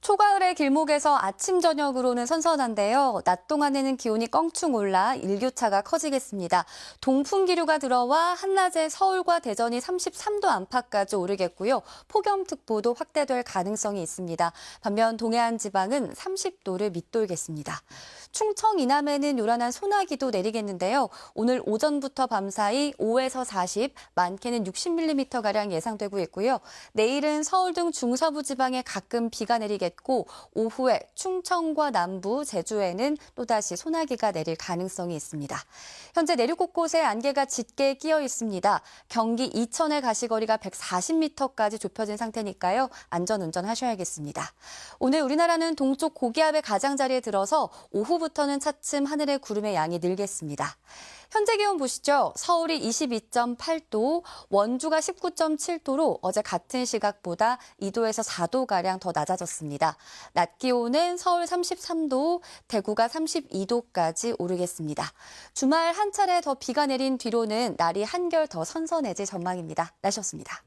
초가을의 길목에서 아침 저녁으로는 선선한데요. 낮 동안에는 기온이 껑충 올라 일교차가 커지겠습니다. 동풍 기류가 들어와 한낮에 서울과 대전이 33도 안팎까지 오르겠고요. 폭염특보도 확대될 가능성이 있습니다. 반면 동해안 지방은 30도를 밑돌겠습니다. 충청 이남에는 요란한 소나기도 내리겠는데요. 오늘 오전부터 밤사이 5에서 40, 많게는 60mm가량 예상되고 있고요. 내일은 서울 등 중서부 지방에 가끔 비가 내리겠고 오후에 충청과 남부, 제주에는 또다시 소나기가 내릴 가능성이 있습니다. 현재 내륙 곳곳에 안개가 짙게 끼어 있습니다. 경기 이천의 가시거리가 140m까지 좁혀진 상태니까요. 안전운전 하셔야겠습니다. 오늘 우리나라는 동쪽 고기압의 가장자리에 들어서 오후부터는 차츰 하늘의 구름의 양이 늘겠습니다. 현재 기온 보시죠. 서울이 22.8도, 원주가 19.7도로 어제 같은 시각보다 2도에서 4도가량 더 낮아졌습니다. 낮 기온은 서울 33도, 대구가 32도까지 오르겠습니다. 주말 한 차례 더 비가 내린 뒤로는 날이 한결 더 선선해질 전망입니다. 날씨였습니다.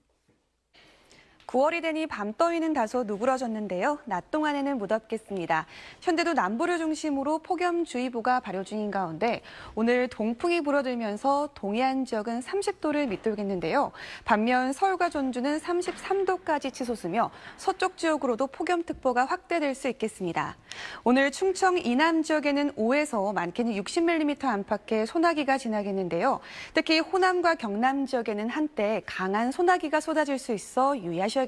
9월이 되니 밤더위는 다소 누그러졌는데요. 낮 동안에는 무덥겠습니다. 현재도 남부를 중심으로 폭염주의보가 발효 중인 가운데 오늘 동풍이 불어들면서 동해안 지역은 30도를 밑돌겠는데요. 반면 서울과 전주는 33도까지 치솟으며 서쪽 지역으로도 폭염특보가 확대될 수 있겠습니다. 오늘 충청 이남 지역에는 5에서 많게는 60mm 안팎의 소나기가 지나겠는데요. 특히 호남과 경남 지역에는 한때 강한 소나기가 쏟아질 수 있어 유의하셔야겠습니다.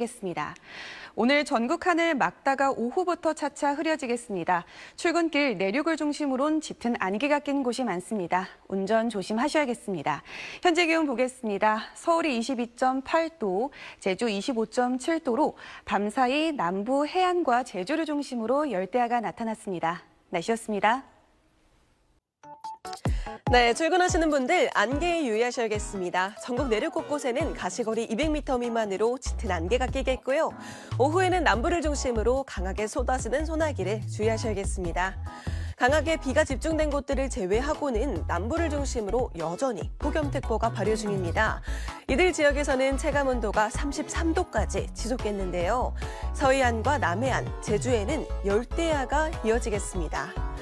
오늘 전국 하늘 맑다가 오후부터 차차 흐려지겠습니다. 출근길 내륙을 중심으로는 짙은 안개가 낀 곳이 많습니다. 운전 조심하셔야겠습니다. 현재 기온 보겠습니다. 서울이 22.8도, 제주 25.7도로 밤사이 남부 해안과 제주를 중심으로 열대야가 나타났습니다. 날씨였습니다. 네, 출근하시는 분들 안개에 유의하셔야겠습니다. 전국 내륙 곳곳에는 가시거리 200m 미만으로 짙은 안개가 끼겠고요. 오후에는 남부를 중심으로 강하게 쏟아지는 소나기를 주의하셔야겠습니다. 강하게 비가 집중된 곳들을 제외하고는 남부를 중심으로 여전히 폭염특보가 발효 중입니다. 이들 지역에서는 체감온도가 33도까지 지속겠는데요. 서해안과 남해안, 제주에는 열대야가 이어지겠습니다.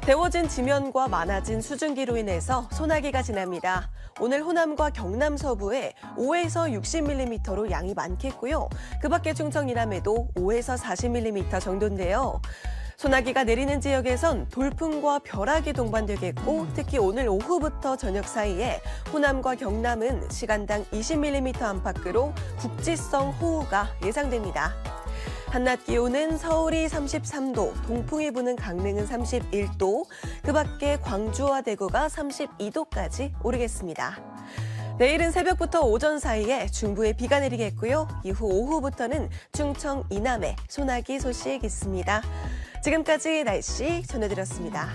데워진 지면과 많아진 수증기로 인해서 소나기가 지납니다. 오늘 호남과 경남 서부에 5에서 60mm로 양이 많겠고요. 그 밖에 충청 이남에도 5에서 40mm 정도인데요. 소나기가 내리는 지역에선 돌풍과 벼락이 동반되겠고 특히 오늘 오후부터 저녁 사이에 호남과 경남은 시간당 20mm 안팎으로 국지성 호우가 예상됩니다. 한낮 기온은 서울이 33도, 동풍이 부는 강릉은 31도, 그 밖에 광주와 대구가 32도까지 오르겠습니다. 내일은 새벽부터 오전 사이에 중부에 비가 내리겠고요. 이후 오후부터는 충청 이남에 소나기 소식 있습니다. 지금까지 날씨 전해드렸습니다.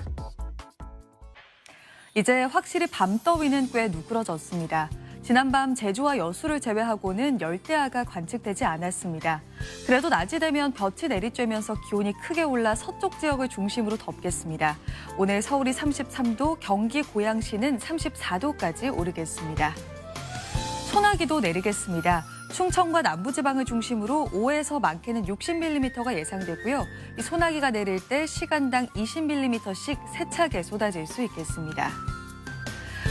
이제 확실히 밤더위는 꽤 누그러졌습니다. 지난밤 제주와 여수를 제외하고는 열대야가 관측되지 않았습니다. 그래도 낮이 되면 볕이 내리쬐면서 기온이 크게 올라 서쪽 지역을 중심으로 덥겠습니다. 오늘 서울이 33도, 경기 고양시는 34도까지 오르겠습니다. 소나기도 내리겠습니다. 충청과 남부지방을 중심으로 5에서 많게는 60mm가 예상되고요. 이 소나기가 내릴 때 시간당 20mm씩 세차게 쏟아질 수 있겠습니다.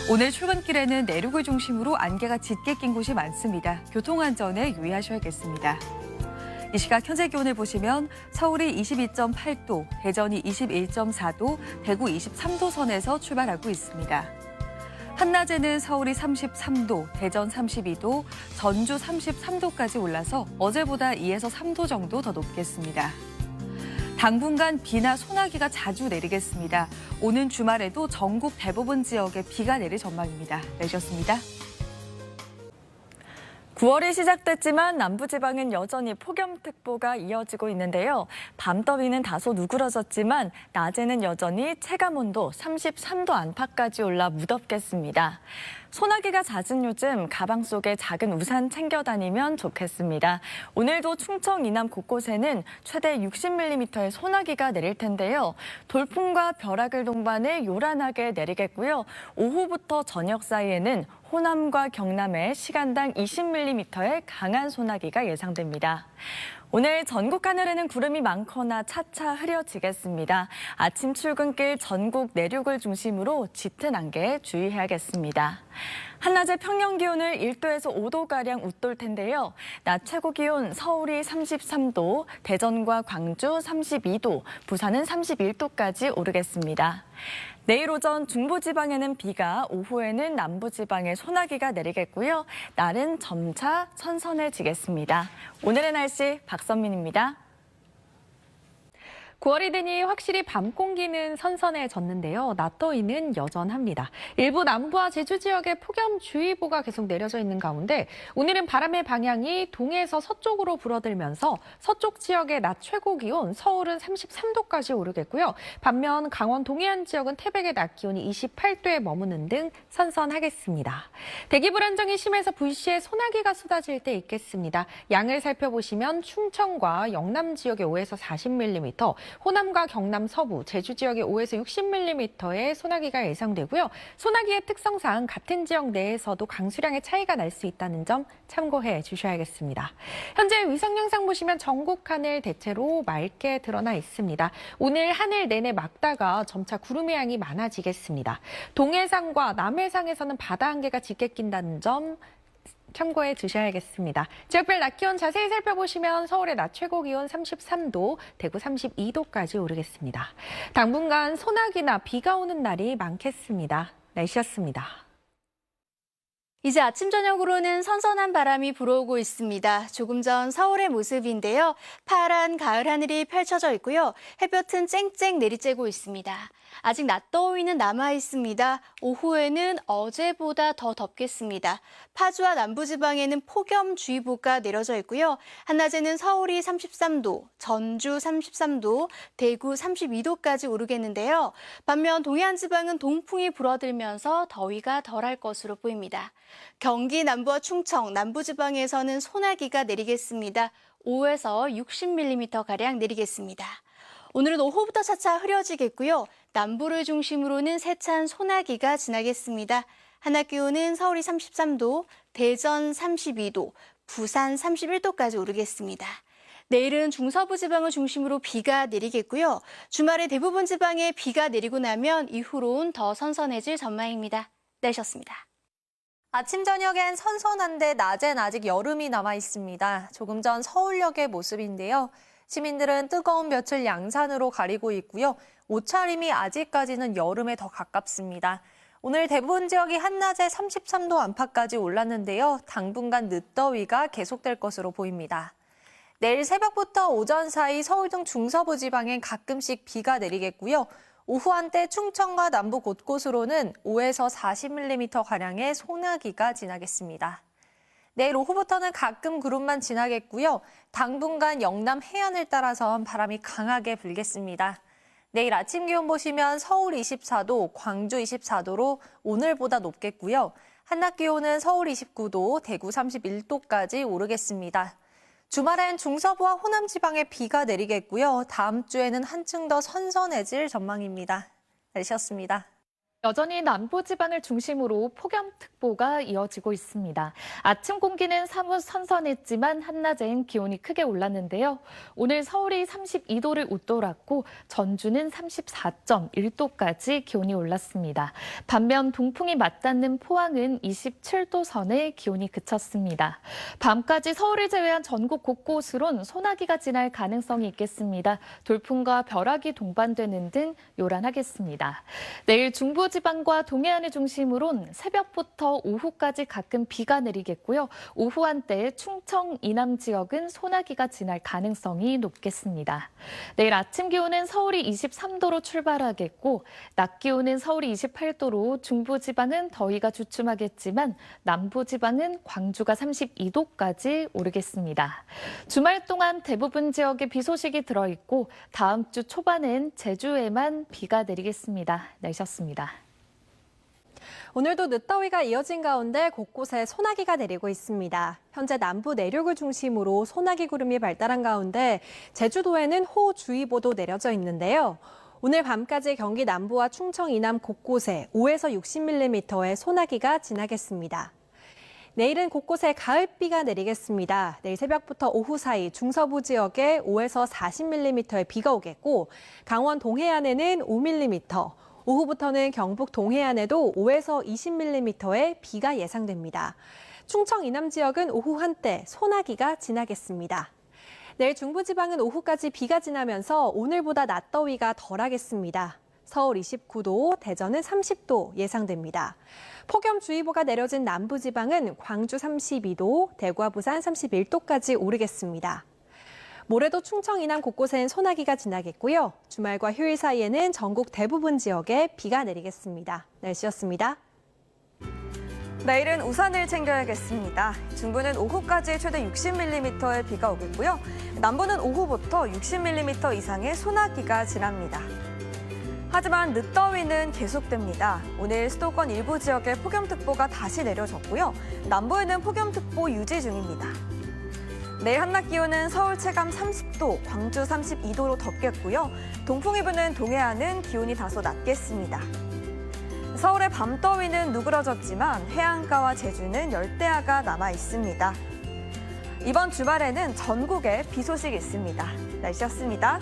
오늘 출근길에는 내륙을 중심으로 안개가 짙게 낀 곳이 많습니다. 교통안전에 유의하셔야겠습니다. 이 시각 현재 기온을 보시면 서울이 22.8도, 대전이 21.4도, 대구 23도 선에서 출발하고 있습니다. 한낮에는 서울이 33도, 대전 32도, 전주 33도까지 올라서 어제보다 2에서 3도 정도 더 높겠습니다. 당분간 비나 소나기가 자주 내리겠습니다. 오는 주말에도 전국 대부분 지역에 비가 내릴 전망입니다. 내주셨습니다. 9월이 시작됐지만 남부지방은 여전히 폭염특보가 이어지고 있는데요. 밤더위는 다소 누그러졌지만 낮에는 여전히 체감온도 33도 안팎까지 올라 무덥겠습니다. 소나기가 잦은 요즘 가방 속에 작은 우산 챙겨 다니면 좋겠습니다. 오늘도 충청 이남 곳곳에는 최대 60mm의 소나기가 내릴 텐데요. 돌풍과 벼락을 동반해 요란하게 내리겠고요. 오후부터 저녁 사이에는 호남과 경남에 시간당 20mm의 강한 소나기가 예상됩니다. 오늘 전국 하늘에는 구름이 많거나 차차 흐려지겠습니다. 아침 출근길 전국 내륙을 중심으로 짙은 안개에 주의해야겠습니다. 한낮의 평년 기온을 1도에서 5도가량 웃돌 텐데요. 낮 최고 기온 서울이 33도, 대전과 광주 32도, 부산은 31도까지 오르겠습니다. 내일 오전 중부지방에는 비가, 오후에는 남부지방에 소나기가 내리겠고요. 날은 점차 선선해지겠습니다. 오늘의 날씨 박선민입니다. 9월이 되니 확실히 밤 공기는 선선해졌는데요. 낮 더위는 여전합니다. 일부 남부와 제주 지역에 폭염주의보가 계속 내려져 있는 가운데 오늘은 바람의 방향이 동해에서 서쪽으로 불어들면서 서쪽 지역의 낮 최고 기온 서울은 33도까지 오르겠고요. 반면 강원 동해안 지역은 태백의 낮 기온이 28도에 머무는 등 선선하겠습니다. 대기 불안정이 심해서 불시에 소나기가 쏟아질 때 있겠습니다. 양을 살펴보시면 충청과 영남 지역에 5에서 40mm, 호남과 경남 서부, 제주 지역에 5에서 60mm의 소나기가 예상되고요. 소나기의 특성상 같은 지역 내에서도 강수량의 차이가 날 수 있다는 점 참고해 주셔야겠습니다. 현재 위성 영상 보시면 전국 하늘 대체로 맑게 드러나 있습니다. 오늘 하늘 내내 맑다가 점차 구름의 양이 많아지겠습니다. 동해상과 남해상에서는 바다 안개가 짙게 낀다는 점 참고해 주셔야겠습니다. 지역별 낮 기온 자세히 살펴보시면 서울의 낮 최고 기온 33도, 대구 32도까지 오르겠습니다. 당분간 소나기나 비가 오는 날이 많겠습니다. 날씨였습니다. 이제 아침 저녁으로는 선선한 바람이 불어오고 있습니다. 조금 전 서울의 모습인데요. 파란 가을 하늘이 펼쳐져 있고요. 햇볕은 쨍쨍 내리쬐고 있습니다. 아직 낮더위는 남아 있습니다. 오후에는 어제보다 더 덥겠습니다. 파주와 남부지방에는 폭염주의보가 내려져 있고요. 한낮에는 서울이 33도, 전주 33도, 대구 32도까지 오르겠는데요. 반면 동해안 지방은 동풍이 불어들면서 더위가 덜할 것으로 보입니다. 경기 남부와 충청, 남부지방에서는 소나기가 내리겠습니다. 5에서 60mm가량 내리겠습니다. 오늘은 오후부터 차차 흐려지겠고요. 남부를 중심으로는 세찬 소나기가 지나겠습니다. 한낮 기온은 서울이 33도, 대전 32도, 부산 31도까지 오르겠습니다. 내일은 중서부 지방을 중심으로 비가 내리겠고요. 주말에 대부분 지방에 비가 내리고 나면 이후로는 더 선선해질 전망입니다. 날씨였습니다. 아침 저녁엔 선선한데 낮엔 아직 여름이 남아 있습니다. 조금 전 서울역의 모습인데요. 시민들은 뜨거운 볕을 양산으로 가리고 있고요. 옷차림이 아직까지는 여름에 더 가깝습니다. 오늘 대부분 지역이 한낮에 33도 안팎까지 올랐는데요. 당분간 늦더위가 계속될 것으로 보입니다. 내일 새벽부터 오전 사이 서울 등 중서부 지방엔 가끔씩 비가 내리겠고요. 오후 한때 충청과 남부 곳곳으로는 5에서 40mm가량의 소나기가 지나겠습니다. 내일 오후부터는 가끔 구름만 지나겠고요. 당분간 영남 해안을 따라선 바람이 강하게 불겠습니다. 내일 아침 기온 보시면 서울 24도, 광주 24도로 오늘보다 높겠고요. 한낮 기온은 서울 29도, 대구 31도까지 오르겠습니다. 주말엔 중서부와 호남 지방에 비가 내리겠고요. 다음 주에는 한층 더 선선해질 전망입니다. 날씨였습니다. 여전히 남부지방을 중심으로 폭염특보가 이어지고 있습니다. 아침 공기는 사뭇 선선했지만 한낮엔 기온이 크게 올랐는데요. 오늘 서울이 32도를 웃돌았고 전주는 34.1도까지 기온이 올랐습니다. 반면 동풍이 맞닿는 포항은 27도 선에 기온이 그쳤습니다. 밤까지 서울을 제외한 전국 곳곳으론 소나기가 지날 가능성이 있겠습니다. 돌풍과 벼락이 동반되는 등 요란하겠습니다. 내일 중부 지방과 동해안을 중심으론 새벽부터 오후까지 가끔 비가 내리겠고요. 오후 한때 충청 이남 지역은 소나기가 지날 가능성이 높겠습니다. 내일 아침 기온은 서울이 23도로 출발하겠고 낮 기온은 서울이 28도로 중부 지방은 더위가 주춤하겠지만 남부 지방은 광주가 32도까지 오르겠습니다. 주말 동안 대부분 지역에 비 소식이 들어있고 다음 주 초반엔 제주에만 비가 내리겠습니다. 날씨였습니다. 오늘도 늦더위가 이어진 가운데 곳곳에 소나기가 내리고 있습니다. 현재 남부 내륙을 중심으로 소나기 구름이 발달한 가운데 제주도에는 호우주의보도 내려져 있는데요. 오늘 밤까지 경기 남부와 충청 이남 곳곳에 5에서 60mm의 소나기가 지나겠습니다. 내일은 곳곳에 가을비가 내리겠습니다. 내일 새벽부터 오후 사이 중서부 지역에 5에서 40mm의 비가 오겠고 강원 동해안에는 5mm, 오후부터는 경북 동해안에도 5에서 20mm의 비가 예상됩니다. 충청 이남 지역은 오후 한때 소나기가 지나겠습니다. 내일 중부지방은 오후까지 비가 지나면서 오늘보다 낮더위가 덜하겠습니다. 서울 29도, 대전은 30도 예상됩니다. 폭염주의보가 내려진 남부지방은 광주 32도, 대구와 부산 31도까지 오르겠습니다. 모레도 충청 이남 곳곳엔 소나기가 지나겠고요. 주말과 휴일 사이에는 전국 대부분 지역에 비가 내리겠습니다. 날씨였습니다. 내일은 우산을 챙겨야겠습니다. 중부는 오후까지 최대 60mm의 비가 오겠고요. 남부는 오후부터 60mm 이상의 소나기가 지납니다. 하지만 늦더위는 계속됩니다. 오늘 수도권 일부 지역에 폭염특보가 다시 내려졌고요. 남부에는 폭염특보 유지 중입니다. 내일 한낮 기온은 서울 체감 30도, 광주 32도로 덥겠고요. 동풍이 부는 동해안은 기온이 다소 낮겠습니다. 서울의 밤더위는 누그러졌지만 해안가와 제주는 열대야가 남아 있습니다. 이번 주말에는 전국에 비 소식 있습니다. 날씨였습니다.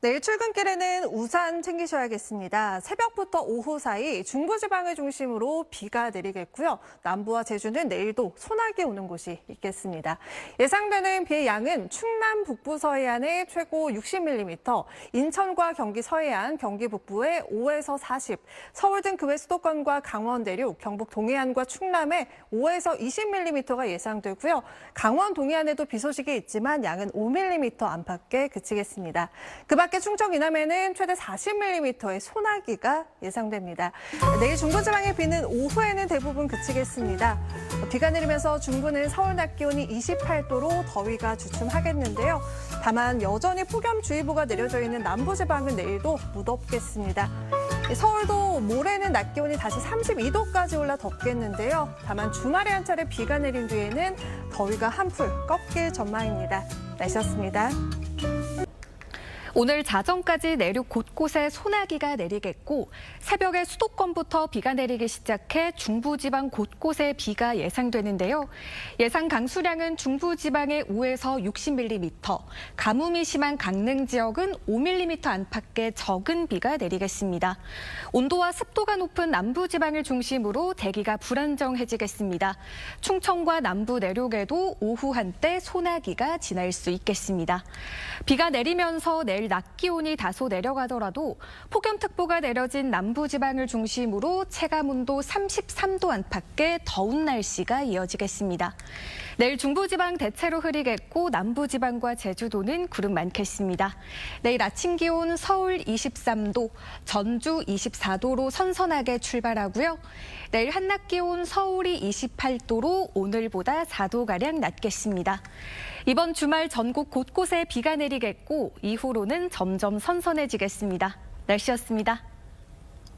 내일 출근길에는 우산 챙기셔야겠습니다. 새벽부터 오후 사이 중부지방을 중심으로 비가 내리겠고요. 남부와 제주는 내일도 소나기 오는 곳이 있겠습니다. 예상되는 비의 양은 충남 북부 서해안에 최고 60mm, 인천과 경기 서해안, 경기 북부에 5에서 40, 서울 등 그 외 수도권과 강원 내륙, 경북 동해안과 충남에 5에서 20mm가 예상되고요. 강원 동해안에도 비 소식이 있지만 양은 5mm 안팎에 그치겠습니다. 그 밖에 충청 이남에는 최대 40mm의 소나기가 예상됩니다. 내일 중부지방의 비는 오후에는 대부분 그치겠습니다. 비가 내리면서 중부는 서울 낮 기온이 28도로 더위가 주춤하겠는데요. 다만 여전히 폭염주의보가 내려져 있는 남부지방은 내일도 무덥겠습니다. 서울도 모레는 낮 기온이 다시 32도까지 올라 덥겠는데요. 다만 주말에 한 차례 비가 내린 뒤에는 더위가 한풀 꺾일 전망입니다. 날씨였습니다. 오늘 자정까지 내륙 곳곳에 소나기가 내리겠고 새벽에 수도권부터 비가 내리기 시작해 중부지방 곳곳에 비가 예상되는데요. 예상 강수량은 중부지방에 5에서 60mm, 가뭄이 심한 강릉 지역은 5mm 안팎의 적은 비가 내리겠습니다. 온도와 습도가 높은 남부지방을 중심으로 대기가 불안정해지겠습니다. 충청과 남부 내륙에도 오후 한때 소나기가 지날 수 있겠습니다. 비가 내리면서 내일 낮 기온이 다소 내려가더라도 폭염특보가 내려진 남부지방을 중심으로 체감온도 33도 안팎의 더운 날씨가 이어지겠습니다. 내일 중부지방 대체로 흐리겠고 남부지방과 제주도는 구름 많겠습니다. 내일 아침 기온 서울 23도, 전주 24도로 선선하게 출발하고요. 내일 한낮 기온 서울이 28도로 오늘보다 4도가량 낮겠습니다. 이번 주말 전국 곳곳에 비가 내리겠고 이후로는 점점 선선해지겠습니다. 날씨였습니다.